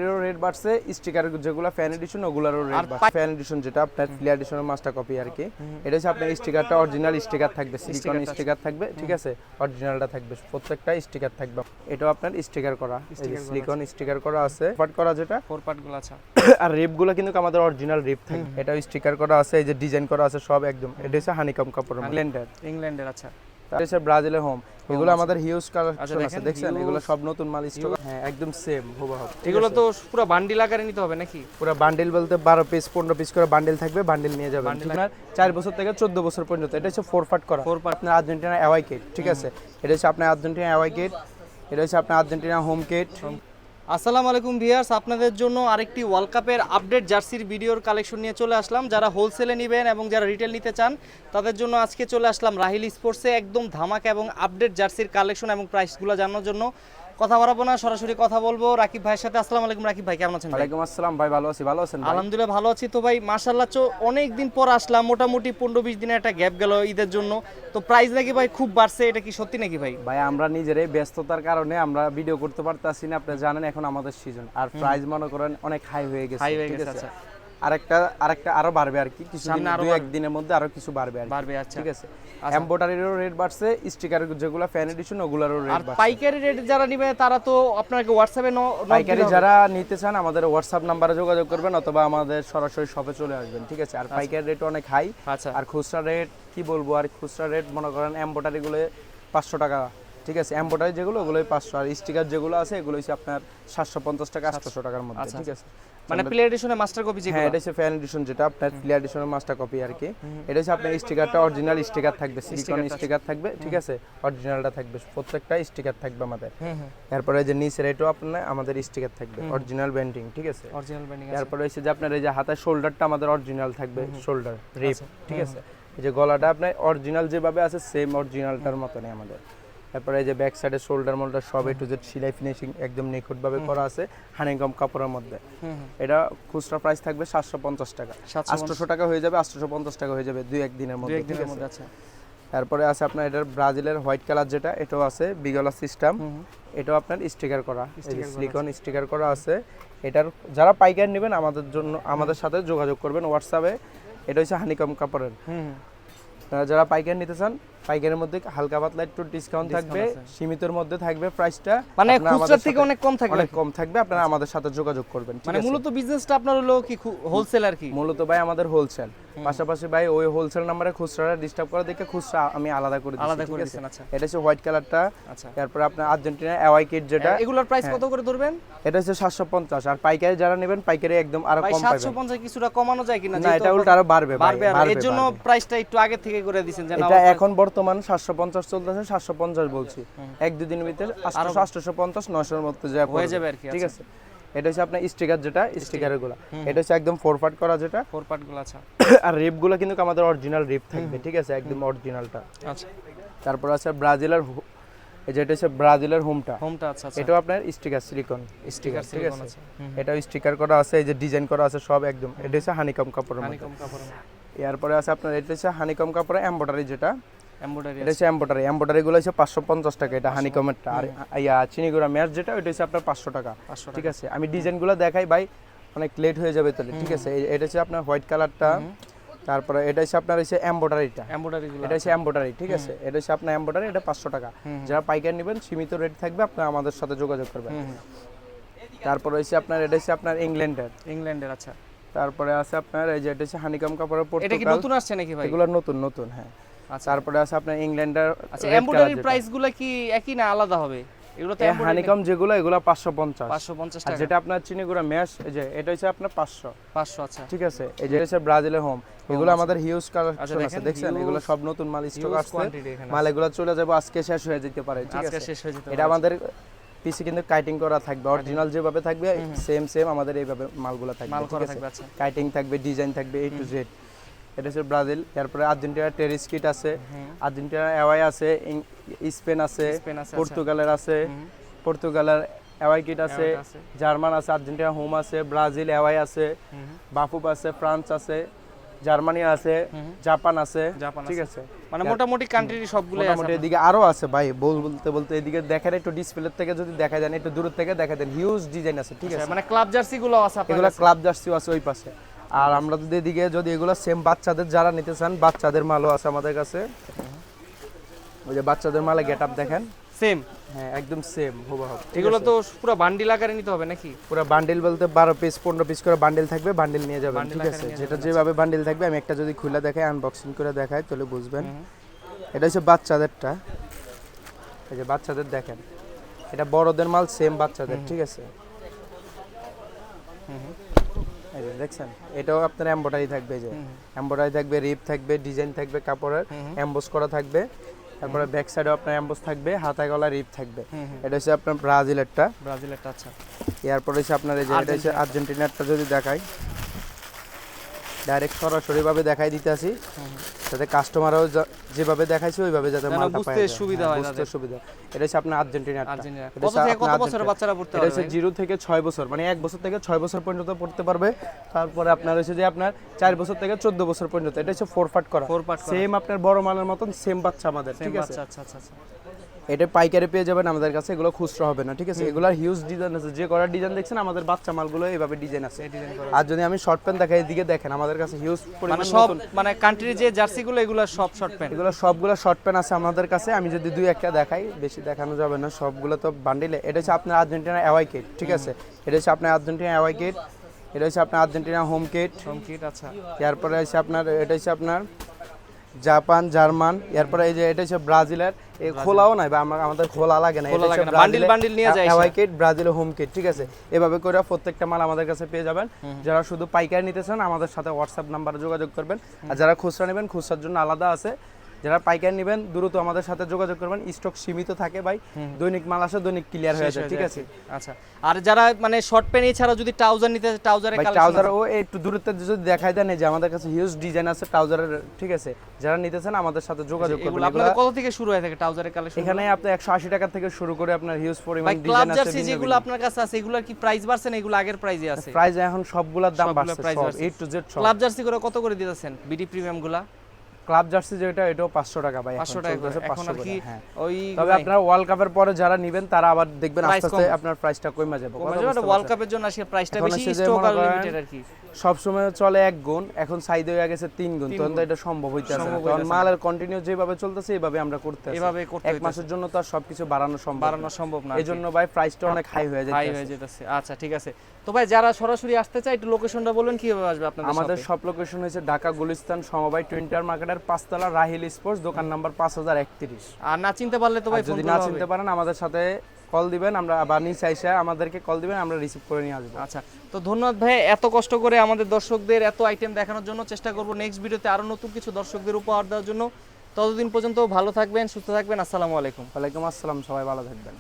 এরও রেট বাড়ছে, স্টিকার যেগুলো ফ্যান এডিশন ওগুলোরও রেট বাড়ছে। ফ্যান এডিশন যেটা আপনার ফ্লিয়ার এডিশনের মাস্টার কপি আর কি, এটা হচ্ছে আপনার স্টিকারটা অরিজিনাল স্টিকার থাকবে, সিলিকন স্টিকার থাকবে, ঠিক আছে, অরিজিনালটা থাকবে, প্রত্যেকটা স্টিকার থাকবে। এটাও আপনার স্টিকার করা, সিলিকন স্টিকার করা আছে, পার্ট করা যেটা ফোর পার্টগুলো আছে। আর রিপগুলো কিন্তু আমাদের অরিজিনাল রিপ থাকবে, এটাও স্টিকার করা আছে, এই যে ডিজাইন করা আছে সব একদম। এটা হচ্ছে হানিকম কাপড়, ইংল্যান্ডের আচ্ছা। তার হচ্ছে ব্রাজিলের হোম, এগুলো আমাদের হিউজ কালেকশন আছে, দেখছেন এগুলো সব নতুন মাল স্টক, হ্যাঁ একদম সেম হুবহু। এগুলো তো পুরো বান্ডিল আকারে নিতে হবে নাকি? পুরো বান্ডিল বলতে 12 পিস 15 পিস করে বান্ডিল থাকবে, বান্ডিল নিয়ে যাবেন। আপনার 4 বছর থেকে 14 বছর পর্যন্ত। এটা হচ্ছে 4 পার্ট করা, আপনার আর্জেন্টিনা অ্যাওয়াই কিট, ঠিক আছে, এটা হচ্ছে আপনার আর্জেন্টিনা অ্যাওয়াই কিট, এটা হচ্ছে আপনার আর্জেন্টিনা হোম কিট। আসসালামু আলাইকুম ভিউয়ার্স, আপনাদের জন্য আরেকটি ওয়ার্ল্ড কাপের আপডেট জার্সির ভিডিওর কালেকশন নিয়ে চলে আসলাম। যারা হোলসেলে নেবেন এবং যারা রিটেল নিতে চান তাদের জন্য আজকে চলে আসলাম রাহিল স্পোর্টসে একদম ধামাকা এবং আপডেট জার্সির কালেকশন এবং প্রাইসগুলো জানানোর জন্য। কথা বাড়াবো না, সরাসরি কথা বলবো রাকিব ভাইয়ের সাথে। আসসালামু আলাইকুম রাকিব ভাই, কেমন আছেন? ওয়ালাইকুম আসসালাম ভাই, ভালো আছি। ভালো আছেন? আলহামদুলিল্লাহ ভালো আছি। তো ভাই মাশাআল্লাহ অনেক দিন পর আসলাম, মোটামুটি 15-20 দিনের একটা গ্যাপ গেল ঈদের জন্য। তো প্রাইস নাকি ভাই খুব বাড়ছে, এটা কি সত্যি নাকি ভাই? ভাই আমরা নিজেরাই ব্যস্ততার কারণে আমরা ভিডিও করতে পারতাছি না, আপনি জানেন এখন আমাদের সিজন, আর প্রাইস মনে করেন অনেক হাই হয়ে গেছে, ঠিক আছে। আচ্ছা, আরেকটা আরো বাড়বে আর কি, কিছু দিন, দুই এক দিনের মধ্যে আরো কিছু বাড়বে আর কি, আচ্ছা ঠিক আছে। এমব্রয়ডারিরও রেট বাড়ছে, স্টিকার যেগুলো ফ্যান এডিশন ওগুলোরও রেট বাড়ছে। আর পাইকারি রেট যারা নেবে তারা তো আপনাকে হোয়াটসঅ্যাপে পাইকারি যারা নিতে চান আমাদের হোয়াটসঅ্যাপ নাম্বারে যোগাযোগ করবেন অথবা আমাদের সরাসরি শপে চলে আসবেন, ঠিক আছে। আর পাইকারি রেট অনেক হাই, আচ্ছা। আর খুচরা রেট কি বলবো, আর খুচরা রেট মনে করেন এমব্রয়ডারি গুলো 500 টাকা, ঠিক আছে, এমব্রয়ডারি যেগুলো ওগুলোই 500, আর স্টিকার যেগুলো আছে এগুলো হচ্ছে আপনার 750 টাকা 800 টাকার মধ্যে, ঠিক আছে। মানে প্লে এডিশনের মাস্টার কপি যেগুলো, হ্যাঁ এটা হচ্ছে ফ্যান এডিশন যেটা আপনার প্লে এডিশনের মাস্টার কপি আর কি, এটা হচ্ছে আপনার স্টিকারটা অরিজিনাল স্টিকার থাকবে, সিলিকন স্টিকার থাকবে, ঠিক আছে, অরিজিনালটা থাকবে, প্রত্যেকটা স্টিকার থাকবে আমাদের। তারপরে এই যে নিচের এটাও আপনার আমাদের স্টিকার থাকবে, অরিজিনাল ব্যান্ডিং, ঠিক আছে, অরিজিনাল ব্যান্ডিং। তারপরে হচ্ছে যে আপনার এই যে হাতের শোল্ডারটা আমাদের অরিজিনাল থাকবে, শোল্ডার রিপ, ঠিক আছে, এই যে গলাটা আপনার অরিজিনাল যেভাবে আছে সেম অরিজিনালটার মতনই আমাদের। তারপরে এই যে ব্যাক সাইডে শোল্ডার মোল্ডার সব এ টু জেড সেলাই ফিনিশিং একদম নিখুঁতভাবে করা আছে হানিকম কাপড়ের মধ্যে। এটা খুচরা প্রাইস থাকবে 750 টাকা, 800 টাকা হয়ে যাবে, 850 টাকা হয়ে যাবে দুই এক দিনের মধ্যে, ঠিক আছে। তারপরে আছে আপনার এটার ব্রাজিলের হোয়াইট কালার যেটা, এটাও আছে বিগলা সিস্টেম, এটাও আপনার স্টিকার করা, সিলিকন স্টিকার করা আছে। এটার যারা পাইকারি নেবেন আমাদের জন্য আমাদের সাথে যোগাযোগ করবেন হোয়াটসঅ্যাপে। এটা হচ্ছে হানিকম কাপড়ের, যারা পাইকারি নিতে চান পাইকারের মধ্যে হালকা পাতলা একটু ডিসকাউন্ট থাকবে, সীমিতর মধ্যে থাকবে প্রাইসটা, মানে খুচরা থেকে অনেক কম থাকবে, অনেক কম থাকবে, আপনারা আমাদের সাথে যোগাযোগ করবেন। মানে মূলত বিজনেসটা আপনার হলো কি হোলসেল আর কি? মূলত ভাই আমাদের হোলসেল, পাশাপাশি ভাই ওই হোলসেল নম্বরে খুচরাটা ডিস্টার্ব করে দেখে খুচরা আমি আলাদা করে দিয়েছি। আচ্ছা, এটা হচ্ছে হোয়াইট কালারটা, তারপর আপনার আর্জেন্টিনা অ্যাওয়াই কিট যেটা, এগুলোর প্রাইস কত করে ধরবেন? এটা হচ্ছে 750, আর পাইকারি যারা নেবেন পাইকারি একদম আরো কম পাবেন। 750 কিছুটা কমানো যায় কিনা? না এটা উল্টা আরো বাড়বে, এর জন্য প্রাইসটা একটু আগে থেকে করে দিবেন জানা। এটা এখন বর্তমান 750 চলতেছে, 750 বলছি, এক দুই দিনের ভিতরে 850 900 এর মধ্যে হয়ে যাবে আর কি, ঠিক আছে। এটা হচ্ছে আপনার স্টিকার যেটা, স্টিকারের গুলো, এটা হচ্ছে একদম 4 পার্ট করা যেটা, 4 পার্ট গুলো, আচ্ছা। আর রিপ গুলো কিন্তু আমাদের অরিজিনাল রিপ থাকবে, ঠিক আছে, একদম অরিজিনালটা, আচ্ছা। তারপর আছে ব্রাজিলের, এই যে এটা হচ্ছে ব্রাজিলের হোমটা, আচ্ছা। এটাও আপনার স্টিকার সিলিকন স্টিকার, ঠিক আছে, এটাও স্টিকার করা আছে, এই যে ডিজাইন করা আছে সব একদম। এটা হচ্ছে হানিকম কাপড়ের মধ্যে, এরপরে আছে আপনার এটা হচ্ছে হানিকম কাপড়ের এমব্রয়ডারি যেটা, এটা হচ্ছে এমব্রয়ডারি গুলো হচ্ছে 550 টাকা, এটা হানিকমেরটা। আর চিনিগুড়া ম্যাচ যেটা ওইটা হচ্ছে আপনার 500 টাকা, ঠিক আছে। আমি ডিজাইনগুলো দেখাই ভাই, অনেক লেট হয়ে যাবে তাহলে, ঠিক আছে। এটা হচ্ছে আপনার হোয়াইট কালারটা, তারপরে এটা হচ্ছে আপনার হচ্ছে এমব্রয়ডারিটা, এটা হচ্ছে এমব্রয়ডারি, ঠিক আছে, এটা হচ্ছে আপনার এমব্রয়ডারি, এটা 500 টাকা। যারা পাইকারি নেবেন সীমিত রেট থাকবে, আপনারা আমাদের সাথে যোগাযোগ করবেন। তারপরে হচ্ছে আপনার এটা হচ্ছে আপনার ইংল্যান্ডের, আচ্ছা। তারপরে আছে আপনার এই যে এটা হচ্ছে হানিকম কাপড়ের পর্তুগাল, এটা কি নতুন আসছে নাকি ভাই? এগুলো নতুন হ্যাঁ। তারপরে আছে আপনার ইংল্যান্ডের, আচ্ছা। এমব্রয়ডারি প্রাইসগুলো কি একই না আলাদা হবে? এগুলো তো হানিকম যেগুলো এগুলো 550, টাকা। যেটা আপনার চিনিগুড়া ম্যাশ এই যে এটা হচ্ছে আপনার 500, আচ্ছা, ঠিক আছে। এই যে হচ্ছে ব্রাজিলের হোম, এগুলো আমাদের হিউজ কালেকশন আছে, দেখছেন এগুলো সব নতুন মাল স্টক আসছে, মাল এগুলো চলে যাবে আজকে শেষ হয়ে যেতে পারে, ঠিক আছে। এটা আমাদের পিসি কিন্তু কাটিং করা থাকবে, অরিজিনাল যেভাবে থাকবে সেম আমাদের এইভাবে মালগুলো থাকবে, ঠিক আছে। কাটিং থাকবে, ডিজাইন থাকবে এ টু জেড। এটা হচ্ছে ব্রাজিল, তারপরে আর্জেন্টিনা টেরিস কিট আছে, আর্জেন্টিনা অ্যাওয়াই আছে, স্পেন আছে, পর্তুগালের আছে, পর্তুগালের অ্যাওয়াই কিট আছে, জার্মান আছে, আর্জেন্টিনা হোম আছে, ব্রাজিল অ্যাওয়াই আছে, বাফুব আছে, ফ্রান্স আছে, জার্মানি আছে, জাপান আছে, জাপান ঠিক আছে। আছে। মানে মোটামুটি কান্ট্রির সবগুলোই আছে মোটামুটি এদিকে আরো আছে ভাই, বলতে বলতে এদিকে দেখেন, একটু ডিসপ্লে থেকে যদি দেখা যায়, একটু দূর থেকে দেখা দেন, হিউজ ডিজাইন আছে, ঠিক আছে। মানে ক্লাব জার্সি গুলো আছে আপনার এগুলা কাছে? ক্লাব জার্সিও আছে ওই পাশে। আর আমরা যদি এদিকে যদি এগুলো সেম বাচ্চাদের যারা নিতে চান, বাচ্চাদের মালও আছে আমাদের কাছে। ওই যে বাচ্চাদের মালে গেটআপ দেখেন, সেম। হ্যাঁ একদম সেম হুবহু। এগুলো তো পুরো বান্ডিল আকারে নিতে হবে নাকি? পুরো বান্ডেল বলতে 12 পিস 15 পিস করে বান্ডেল থাকবে, বান্ডেল নিয়ে যাবেন, ঠিক আছে। যেটা যেভাবে বান্ডেল থাকবে, আমি একটা যদি খুলে দেখাই, আনবক্সিং করে দেখাই, তাহলে বুঝবেন। এটা হচ্ছে বাচ্চাদেরটা, এই যে বাচ্চাদের দেখেন, এটা বড়দের মাল সেম বাচ্চাদের, ঠিক আছে। এই যে দেখছেন, এটাও আপনার এমব্রয়ডারি থাকবে, এই যে এমব্রয়ডারি থাকবে, রিপ থাকবে, ডিজাইন থাকবে, কাপড়ের এমবোস করা থাকবে। তারপরে ব্যাক সাইডেও আপনার এমবোস থাকবে, হাতায় গলা রিপ থাকবে। এটা হচ্ছে আপনার ব্রাজিলেরটা। ব্রাজিলেরটা, আচ্ছা। এরপর হচ্ছে আপনার এই যে এটা হচ্ছে আর্জেন্টিনারটা, যদি দেখাই ডাইরেক্ট সরাসরি ভাবে দেখাই দিতেছি, যাতে কাস্টমারও যেভাবে দেখাইছে ওইভাবে যাতে মালটা পায়, বুঝতে সুবিধা হয়, বুঝতে সুবিধা। এটা হচ্ছে আপনার আর্জেন্টিনারটা। কত থেকে কত বছরের বাচ্চারা পড়তে এটা পারবে? হচ্ছে 0 থেকে 6 বছর, মানে 1 বছর থেকে 6 বছর পর্যন্ত পড়তে পারবে। তারপরে আপনার হচ্ছে যে আপনার 4 বছর থেকে 14 বছর পর্যন্ত। এটা হচ্ছে 4 পার্ট করা, 4 পার্ট করা। সেম আপনার বড় মালের মতন সেম বাচ্চা আমাদের, ঠিক আছে। আচ্ছা আচ্ছা আচ্ছা। এটা পাইকারি পেয়ে যাবেন আমাদের কাছে, এগুলো খুচরা হবে না, ঠিক আছে। এগুলোর হিউজ ডিজাইন আছে, যে করার ডিজাইন দেখছেন আমাদের বাচ্চা মালগুলো এইভাবে ডিজাইন আছে। আর যদি আমি শর্ট প্যান্ট দেখাই, এদিকে দেখেন আমাদের কাছে হিউজ মানে পরিমাণ সব নতুন, মানে কান্ট্রির যে জার্সি গুলো এগুলো সব শর্ট প্যান্ট? এগুলো সবগুলো শর্ট প্যান্ট আছে আমাদের কাছে। আমি যদি দুই একটা দেখাই, বেশি দেখানো যাবে না, সবগুলো তো বান্ডিলে। এটা হচ্ছে আপনার আর্জেন্টিনা অ্যাওয়াই কিট, ঠিক আছে। এটা হচ্ছে আপনার আর্জেন্টিনা অ্যাওয়াই কিট, এটা হচ্ছে আপনার আর্জেন্টিনা হোম কিট। আচ্ছা। এরপরে হচ্ছে আপনার এটা হচ্ছে আপনার জাপান, জার্মান। এরপরে এই যে এটা হচ্ছে ব্রাজিলের, এই খোলাও নাই বা আমাদের খোলা লাগে না, এটা হচ্ছে বান্ডিল নিয়ে যায় অ্যাওয়াই কিট, ব্রাজিলের হোম কিট, ঠিক আছে। এভাবে করে প্রত্যেকটা মাল আমাদের কাছে পেয়ে যাবেন। যারা শুধু পাইকারি নিতে চান, আমাদের সাথে হোয়াটসঅ্যাপ নাম্বারে যোগাযোগ করবেন। আর যারা খুচরা নেবেন, খুচরার জন্য আলাদা আছে। যারা পাইকারি নেবেন, দ্রুত আমাদের সাথে যোগাযোগ করবেন। স্টক সীমিত থাকে ভাই, দৈনিক মাল আসে, দৈনিক ক্লিয়ার হয়ে যায়, ঠিক আছে। আচ্ছা। আর যারা মানে শর্ট প্যান্ট এছাড়া যদি ট্রাউজার নিতে, ট্রাউজারের ভাই ট্রাউজার ও একটু দূরত্বে যদি দেখাই দেন, এই যে আমাদের কাছে হিউজ ডিজাইন আছে ট্রাউজারের, ঠিক আছে। যারা নিতে চান আমাদের সাথে যোগাযোগ করবেন। আপনাদের কত থেকে শুরু হয়ে থাকে ট্রাউজারের কালেকশন? এখানে আপনি 180 টাকা থেকে শুরু করে আপনার হিউজ পরিমাণ ভাই ক্লাব ডিজাইন আছে। জার্সি যেগুলো আপনার কাছে আছে, এগুলোর কি প্রাইস বাড়ছে না এগুলো আগের প্রাইসে আছে? প্রাইস এখন সবগুলোর দাম বাড়ছে, সব A to Z সব। ক্লাব জার্সি করে কত করে দিতেছেন বিডি প্রিমিয়াম গুলা? ক্লাব জার্সি যেটা, এটাও 500 টাকা ভাই, 500 টাকা করে। এখন আর কি ওই তবে আপনারা ওয়ার্ল্ড কাপের পরে যারা নেবেন, তারা আবার দেখবেন আস্তে আস্তে আপনার প্রাইসটা কমে যাবে। ওয়ার্ল্ড কাপের জন্য আসলে প্রাইসটা বেশি, স্টক আর লিমিটেড আর কি। সব সময় চলে 1 গুণ, এখন সাইড হয়ে গেছে 3 গুণ, তখন তো এটা সম্ভব হইতাছে না। কারণ মালের কন্টিনিউ যেভাবে চলতেছে এইভাবে আমরা করতেছি, এভাবে করতে এক মাসের জন্য তো আর সবকিছু বাড়ানো সম্ভব না। এজন্য ভাই প্রাইসটা অনেক হাই হয়ে যেতেছে। আচ্ছা ঠিক আছে। তো ভাই যারা সরাসরি আসতে চায়, একটু লোকেশনটা বলুন কিভাবে আসবে আপনাদের? আমাদের সব লোকেশন হয়েছে ঢাকা গুলিস্তান সমবায় টুইন্টার মার্কেটের 5 তলা, রাহিল স্পোর্টস, দোকান নাম্বার 5031। আর না চিনতে পারলে তো ভাই যদি না চিনতে পারেন, আমাদের সাথে কল দিবেন, আমরা আবার নিচে এসে আমাদেরকে কল দিবেন, আমরা রিসিভ করে নিয়ে আসবো। আচ্ছা, তো ধন্যবাদ ভাই এত কষ্ট করে আমাদের দর্শকদের এত আইটেম দেখানোর জন্য। চেষ্টা করব নেক্সট ভিডিওতে আরো নতুন কিছু দর্শকদের উপহার দেওয়ার জন্য। ততদিন পর্যন্ত ভালো থাকবেন, সুস্থ থাকবেন। আসসালামু আলাইকুম। ওয়ালাইকুম আসসালাম, সবাই ভালো থাকবেন।